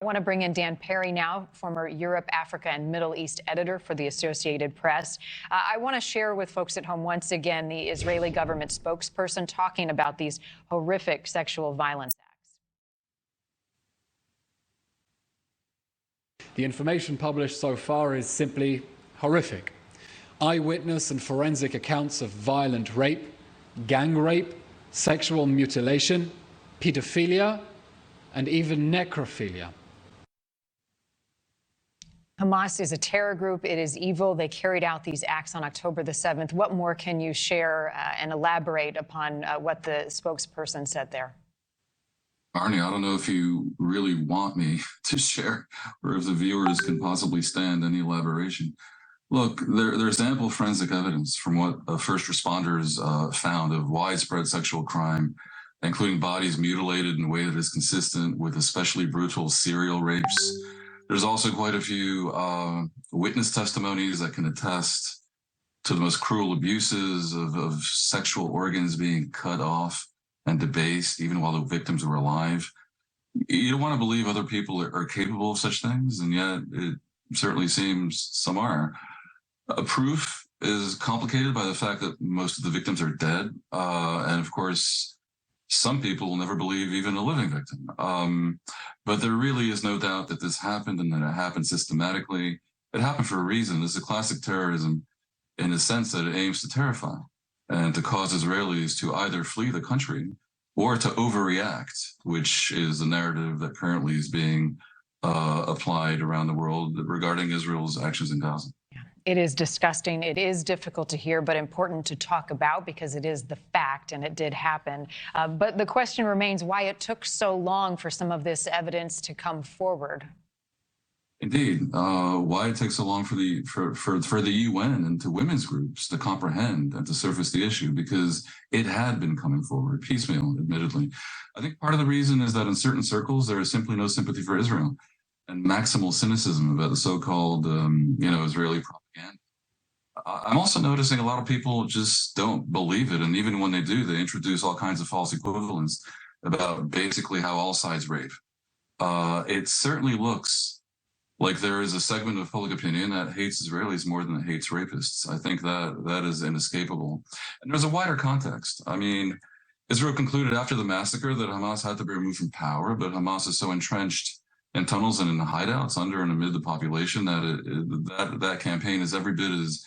I want to bring in Dan Perry now, former Europe, Africa, and Middle East editor for the Associated Press. I want to share with folks at home once again the Israeli government spokesperson talking about these horrific sexual violence acts. The information published so far is simply horrific. Eyewitness and forensic accounts of violent rape, gang rape, sexual mutilation, pedophilia, and even necrophilia. Hamas is a terror group. It is evil. They carried out these acts on October the 7th. What more can you share and elaborate upon what the spokesperson said there? Arnie, I don't know if you really want me to share or if the viewers can possibly stand any elaboration. Look, there's ample forensic evidence from what first responders found of widespread sexual crime, including bodies mutilated in a way that is consistent with especially brutal serial rapes. There's also quite a few witness testimonies that can attest to the most cruel abuses of sexual organs being cut off and debased, even while the victims were alive. You don't want to believe other people are capable of such things, and yet it certainly seems some are. Proof is complicated by the fact that most of the victims are dead, and of course, some people will never believe even a living victim. But there really is no doubt that this happened and that it happened systematically. It happened for a reason. This is classic terrorism in the sense that it aims to terrify and to cause Israelis to either flee the country or to overreact, which is the narrative that currently is being applied around the world regarding Israel's actions in Gaza. It is disgusting. It is difficult to hear, but important to talk about because it is the fact and it did happen. But the question remains why it took so long for some of this evidence to come forward. Indeed, why it takes so long for the UN and to women's groups to comprehend and to surface the issue, because it had been coming forward piecemeal, admittedly. I think part of the reason is that in certain circles there is simply no sympathy for Israel and maximal cynicism about the so-called, Israeli propaganda. I'm also noticing a lot of people just don't believe it, and even when they do, they introduce all kinds of false equivalents about basically how all sides rape. It certainly looks like there is a segment of public opinion that hates Israelis more than it hates rapists. I think that is inescapable. And there's a wider context. I mean, Israel concluded after the massacre that Hamas had to be removed from power, but Hamas is so entrenched in tunnels and in the hideouts under and amid the population that that campaign is every bit as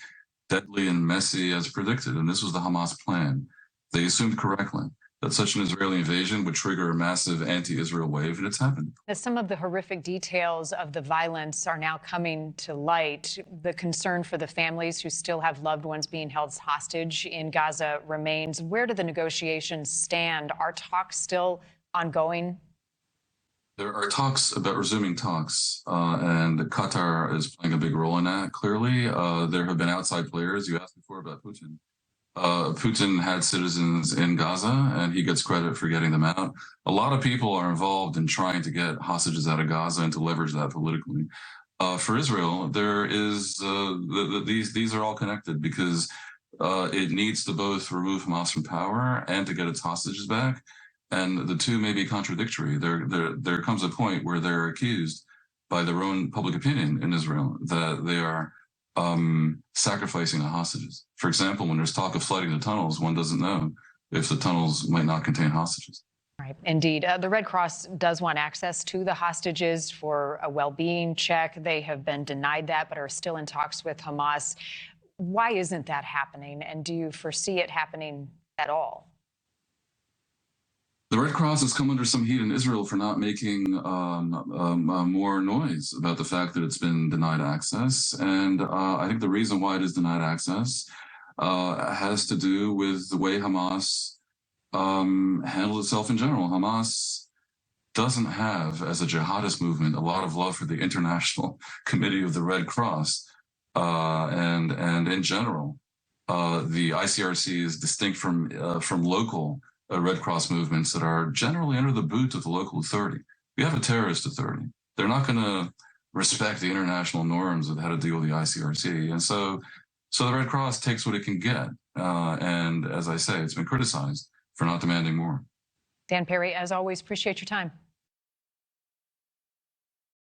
deadly and messy as predicted. And this was the Hamas plan. They assumed correctly that such an Israeli invasion would trigger a massive anti-Israel wave, and it's happened. As some of the horrific details of the violence are now coming to light, the concern for the families who still have loved ones being held hostage in Gaza remains. Where do the negotiations stand? Are talks still ongoing? There are talks about resuming talks, and Qatar is playing a big role in that, clearly. There have been outside players. You asked before about Putin. Putin had citizens in Gaza, and he gets credit for getting them out. A lot of people are involved in trying to get hostages out of Gaza and to leverage that politically. For Israel, there is these are all connected because it needs to both remove Hamas from power and to get its hostages back. And the two may be contradictory. There comes a point where they're accused by their own public opinion in Israel that they are sacrificing the hostages. For example, when there's talk of flooding the tunnels, one doesn't know if the tunnels might not contain hostages. Right, indeed. The Red Cross does want access to the hostages for a well-being check. They have been denied that, but are still in talks with Hamas. Why isn't that happening? And do you foresee it happening at all? The Red Cross has come under some heat in Israel for not making more noise about the fact that it's been denied access. And I think the reason why it is denied access has to do with the way Hamas handled itself in general. Hamas doesn't have, as a jihadist movement, a lot of love for the International Committee of the Red Cross. And in general, the ICRC is distinct from local Red Cross movements that are generally under the boot of the local authority. We have a terrorist authority. They're not going to respect the international norms of how to deal with the ICRC. And so the Red Cross takes what it can get. And as I say, it's been criticized for not demanding more. Dan Perry, as always, appreciate your time.